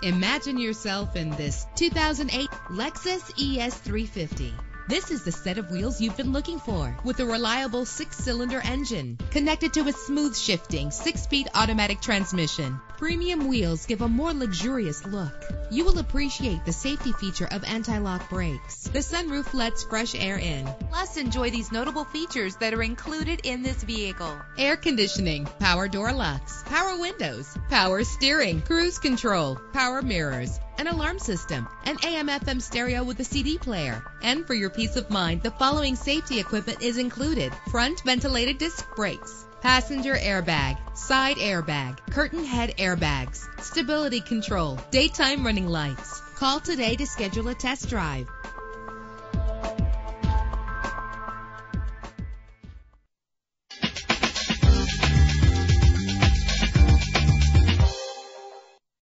Imagine yourself in this 2008 Lexus ES350. This is the set of wheels you've been looking for, with a reliable 6-cylinder engine connected to a smooth shifting 6-speed automatic transmission. Premium wheels give a more luxurious look. You will appreciate the safety feature of anti-lock brakes. The sunroof lets fresh air in. Plus, enjoy these notable features that are included in this vehicle: air conditioning, power door locks, power windows, power steering, cruise control, power mirrors, an alarm system, an AM/FM stereo with a CD player. And for your peace of mind, the following safety equipment is included: front ventilated disc brakes, passenger airbag, side airbag, curtain head airbags, stability control, daytime running lights. Call today to schedule a test drive.